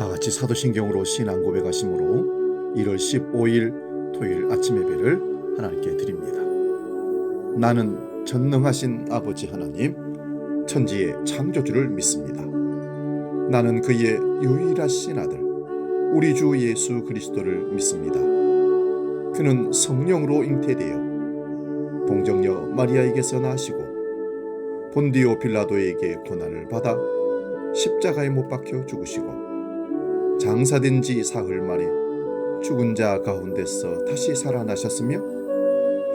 다같이 사도신경으로 신앙 고백하심으로 1월 15일 토요일 아침 예배를 하나님께 드립니다. 나는 전능하신 아버지 하나님, 천지의 창조주를 믿습니다. 나는 그의 유일하신 아들 우리 주 예수 그리스도를 믿습니다. 그는 성령으로 잉태되어 동정녀 마리아에게서 나시고 본디오 빌라도에게 고난을 받아 십자가에 못 박혀 죽으시고 장사된 지 사흘 만에 죽은 자 가운데서 다시 살아나셨으며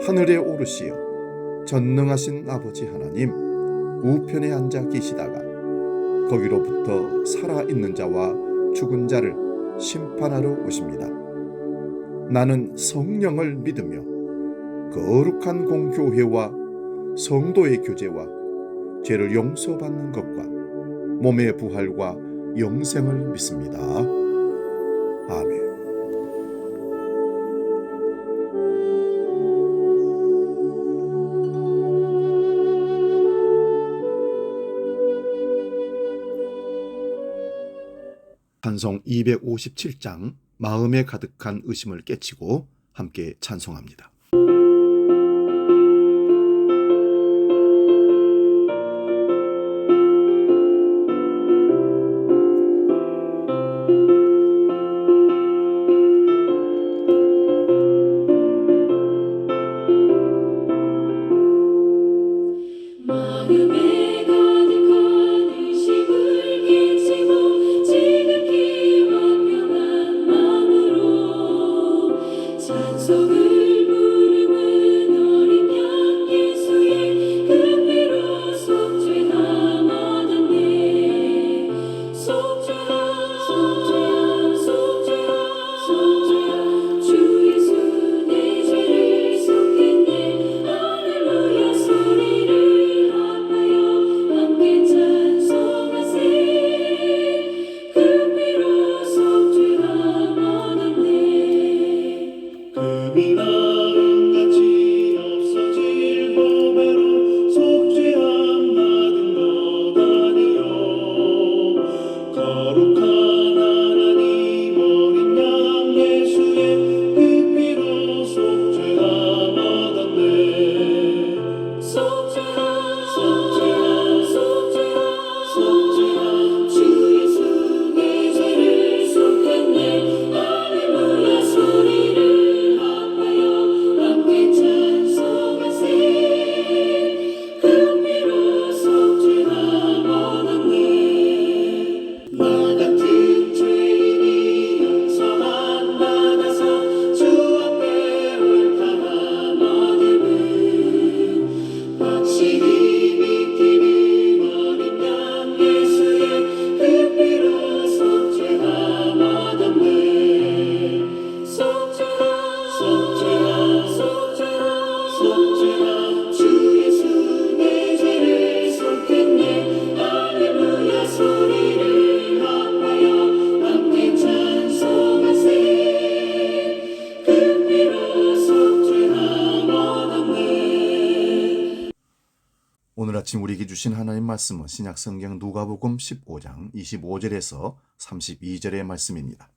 하늘에 오르시어 전능하신 아버지 하나님 우편에 앉아 계시다가 거기로부터 살아있는 자와 죽은 자를 심판하러 오십니다. 나는 성령을 믿으며 거룩한 공교회와 성도의 교제와 죄를 용서받는 것과 몸의 부활과 영생을 믿습니다. 아멘. 찬송 257장 마음에 가득한 의심을 깨치고 함께 찬송합니다. 마음에 가득한 의심을 깨치고 지극히 완벽한 마음으로 찬송을 부르는 어린 양 예수의 그 피로 속죄함 얻었네. 속죄함 속죄함 속죄함 속죄함 주 예수 내 죄를 속했네. 할렐루야 소리를 함께 찬송하세. 그 피로 속죄함 얻었네. 금이 나음같이 없어질 보배로 속죄함 받은 것 아니요. 거룩한 하나님 어린 양 예수의 그 피로 속죄함 얻었네. 속죄함 속죄함 속죄함 속죄함 주 예수 내 죄를 속했네. 할렐루야 소리를 합하여 함께 찬송하세. 그 피로 속죄함 얻었네. 나 같은 죄인이 용서함 받아서 주 앞에 옳다함 얻음은 확실히 믿기는 어린 양 예수의 그 피로 속죄함 얻었네. 속죄함 속죄함 속죄함 속죄함 주 예수 내 죄를 속했네. 할렐루야 소리를 합하여 함께 찬송하세. 그 피로 속죄함 얻었네. 오늘 아침 우리에게 주신 하나님 말씀은 신약성경 누가복음 15장 25절에서 32절의 말씀입니다.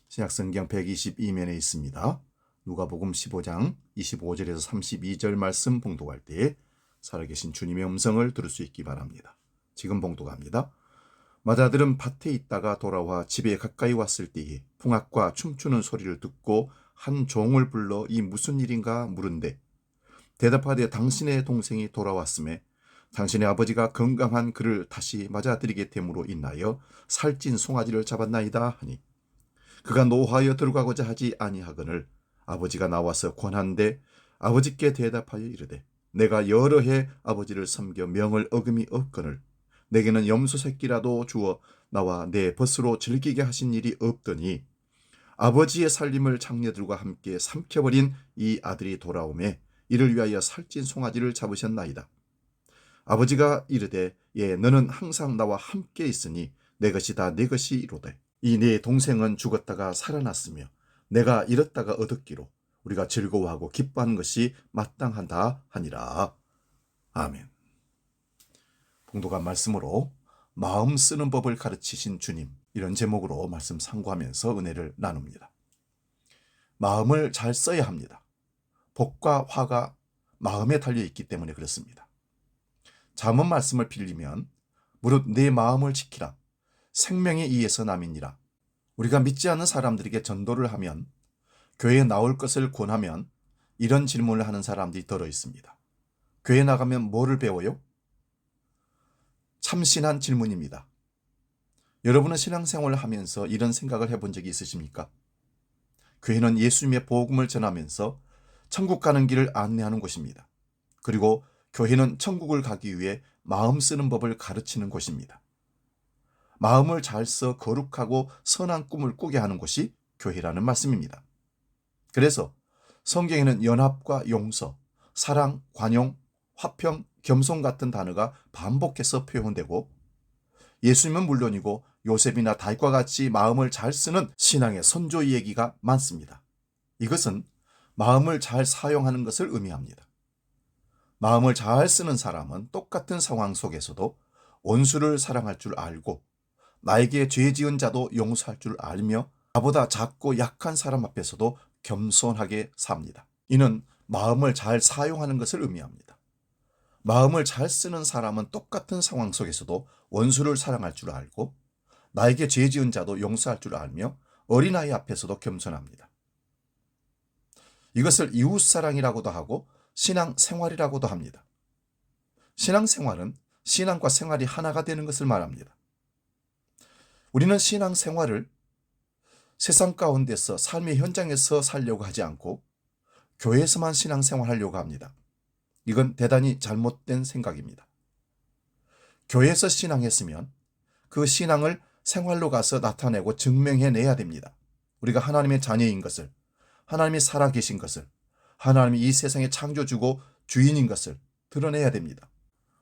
신약성경 122면에 있습니다. 누가복음 15장 25절에서 32절 말씀 봉독할 때 살아계신 주님의 음성을 들을 수 있기 바랍니다. 지금 봉독합니다. 마다들은 밭에 있다가 돌아와 집에 가까이 왔을 때에 풍악과 춤추는 소리를 듣고 한 종을 불러 이 무슨 일인가 물은데 대답하되 당신의 동생이 돌아왔음에 당신의 아버지가 건강한 그를 다시 맞아들이게 됨으로 인하여 살찐 송아지를 잡았나이다 하니 그가 노하여 들어가고자 하지 아니하거늘 아버지가 나와서 권한데 아버지께 대답하여 이르되 내가 여러 해 아버지를 섬겨 명을 어금이 없거늘 내게는 염소 새끼라도 주어 나와 내 벗으로 즐기게 하신 일이 없더니 아버지의 살림을 장녀들과 함께 삼켜버린 이 아들이 돌아오매 이를 위하여 살찐 송아지를 잡으셨나이다. 아버지가 이르되 예 너는 항상 나와 함께 있으니 내 것이 다 내 것이 이로되 이 네 동생은 죽었다가 살아났으며 내가 잃었다가 얻었기로 우리가 즐거워하고 기뻐하는 것이 마땅하다 하니라. 아멘. 봉독한 말씀으로 마음 쓰는 법을 가르치신 주님, 이런 제목으로 말씀 상고하면서 은혜를 나눕니다. 마음을 잘 써야 합니다. 복과 화가 마음에 달려있기 때문에 그렇습니다. 잠언 말씀을 빌리면 무릇 내 마음을 지키라. 생명의 이에서 남이니라. 우리가 믿지 않는 사람들에게 전도를 하면, 교회에 나올 것을 권하면 이런 질문을 하는 사람들이 들어 있습니다. 교회 나가면 뭐를 배워요? 참신한 질문입니다. 여러분은 신앙생활을 하면서 이런 생각을 해본 적이 있으십니까? 교회는 예수님의 복음을 전하면서 천국 가는 길을 안내하는 곳입니다. 그리고 교회는 천국을 가기 위해 마음 쓰는 법을 가르치는 곳입니다. 마음을 잘 써 거룩하고 선한 꿈을 꾸게 하는 곳이 교회라는 말씀입니다. 그래서 성경에는 연합과 용서, 사랑, 관용, 화평, 겸손 같은 단어가 반복해서 표현되고, 예수님은 물론이고 요셉이나 다윗과 같이 마음을 잘 쓰는 신앙의 선조 얘기가 많습니다. 이것은 마음을 잘 사용하는 것을 의미합니다. 마음을 잘 쓰는 사람은 똑같은 상황 속에서도 원수를 사랑할 줄 알고, 나에게 죄 지은 자도 용서할 줄 알며, 나보다 작고 약한 사람 앞에서도 겸손하게 삽니다. 이는 마음을 잘 사용하는 것을 의미합니다. 마음을 잘 쓰는 사람은 똑같은 상황 속에서도 원수를 사랑할 줄 알고, 나에게 죄 지은 자도 용서할 줄 알며, 어린아이 앞에서도 겸손합니다. 이것을 이웃사랑이라고도 하고 신앙생활이라고도 합니다. 신앙생활은 신앙과 생활이 하나가 되는 것을 말합니다. 우리는 신앙생활을 세상 가운데서 삶의 현장에서 살려고 하지 않고 교회에서만 신앙생활하려고 합니다. 이건 대단히 잘못된 생각입니다. 교회에서 신앙했으면 그 신앙을 생활로 가서 나타내고 증명해내야 됩니다. 우리가 하나님의 자녀인 것을, 하나님이 살아계신 것을, 하나님이 이 세상의 창조주고 주인인 것을 드러내야 됩니다.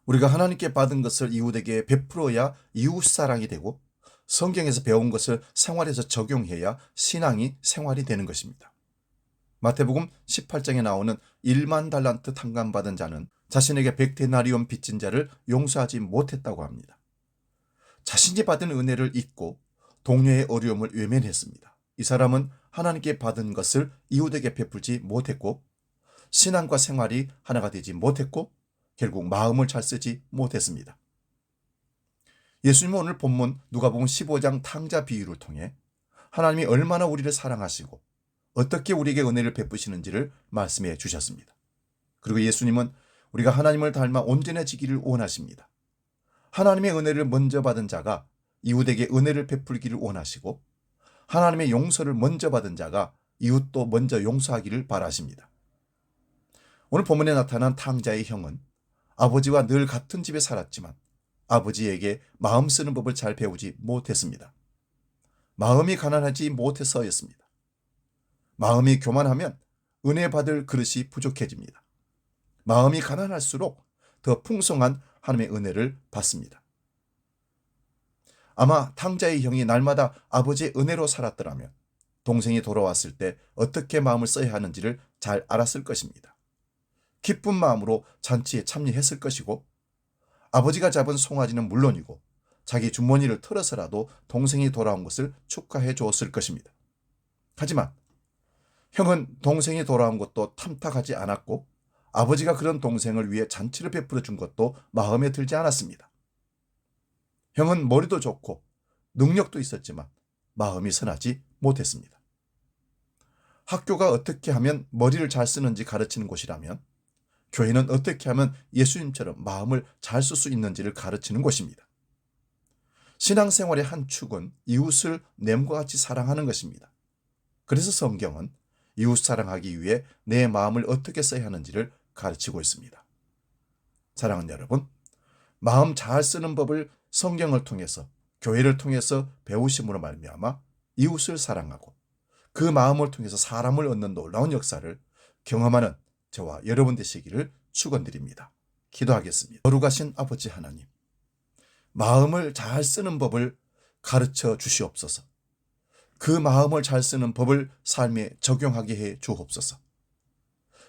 우리가 하나님께 받은 것을 이웃에게 베풀어야 이웃사랑이 되고, 성경에서 배운 것을 생활에서 적용해야 신앙이 생활이 되는 것입니다. 마태복음 18장에 나오는 1만 달란트 탕감받은 자는 자신에게 100데나리온 빚진 자를 용서하지 못했다고 합니다. 자신이 받은 은혜를 잊고 동료의 어려움을 외면했습니다. 이 사람은 하나님께 받은 것을 이웃에게 베풀지 못했고, 신앙과 생활이 하나가 되지 못했고, 결국 마음을 잘 쓰지 못했습니다. 예수님은 오늘 본문 누가복음 15장 탕자 비유를 통해 하나님이 얼마나 우리를 사랑하시고 어떻게 우리에게 은혜를 베푸시는지를 말씀해 주셨습니다. 그리고 예수님은 우리가 하나님을 닮아 온전해지기를 원하십니다. 하나님의 은혜를 먼저 받은 자가 이웃에게 은혜를 베풀기를 원하시고, 하나님의 용서를 먼저 받은 자가 이웃도 먼저 용서하기를 바라십니다. 오늘 본문에 나타난 탕자의 형은 아버지와 늘 같은 집에 살았지만 아버지에게 마음 쓰는 법을 잘 배우지 못했습니다. 마음이 가난하지 못해서였습니다. 마음이 교만하면 은혜 받을 그릇이 부족해집니다. 마음이 가난할수록 더 풍성한 하나님의 은혜를 받습니다. 아마 탕자의 형이 날마다 아버지의 은혜로 살았더라면 동생이 돌아왔을 때 어떻게 마음을 써야 하는지를 잘 알았을 것입니다. 기쁜 마음으로 잔치에 참여했을 것이고, 아버지가 잡은 송아지는 물론이고 자기 주머니를 털어서라도 동생이 돌아온 것을 축하해 주었을 것입니다. 하지만 형은 동생이 돌아온 것도 탐탁하지 않았고, 아버지가 그런 동생을 위해 잔치를 베풀어 준 것도 마음에 들지 않았습니다. 형은 머리도 좋고 능력도 있었지만 마음이 선하지 못했습니다. 학교가 어떻게 하면 머리를 잘 쓰는지 가르치는 곳이라면, 교회는 어떻게 하면 예수님처럼 마음을 잘 쓸 수 있는지를 가르치는 곳입니다. 신앙생활의 한 축은 이웃을 냄과 같이 사랑하는 것입니다. 그래서 성경은 이웃 사랑하기 위해 내 마음을 어떻게 써야 하는지를 가르치고 있습니다. 사랑하는 여러분, 마음 잘 쓰는 법을 성경을 통해서, 교회를 통해서 배우심으로 말미암아 이웃을 사랑하고 그 마음을 통해서 사람을 얻는 놀라운 역사를 경험하는 저와 여러분 되시기를 축원드립니다. 기도하겠습니다. 거룩하신 아버지 하나님, 마음을 잘 쓰는 법을 가르쳐 주시옵소서. 그 마음을 잘 쓰는 법을 삶에 적용하게 해 주옵소서.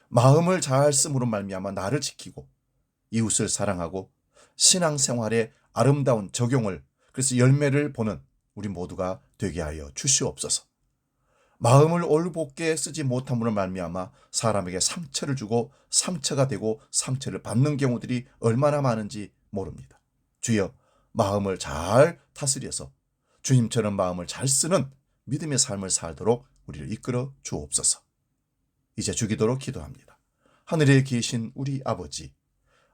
마음을 잘 쓰므로 말미암아 나를 지키고 이웃을 사랑하고 신앙생활에 아름다운 적용을, 그래서 열매를 보는 우리 모두가 되게 하여 주시옵소서. 마음을 올곧게 쓰지 못함으로 말미암아 사람에게 상처를 주고 상처가 되고 상처를 받는 경우들이 얼마나 많은지 모릅니다. 주여, 마음을 잘 다스려서 주님처럼 마음을 잘 쓰는 믿음의 삶을 살도록 우리를 이끌어 주옵소서. 이제 주기도로 기도합니다. 하늘에 계신 우리 아버지,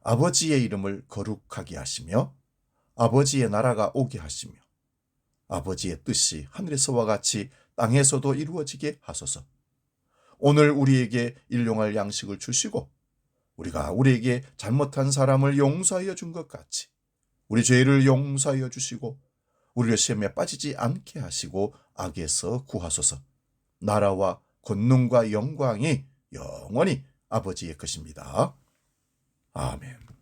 아버지의 이름을 거룩하게 하시며 아버지의 나라가 오게 하시며 아버지의 뜻이 하늘에서와 같이 땅에서도 이루어지게 하소서. 오늘 우리에게 일용할 양식을 주시고 우리가 우리에게 잘못한 사람을 용서하여 준 것 같이 우리 죄를 용서하여 주시고 우리를 시험에 빠지지 않게 하시고 악에서 구하소서. 나라와 권능과 영광이 영원히 아버지의 것입니다. 아멘.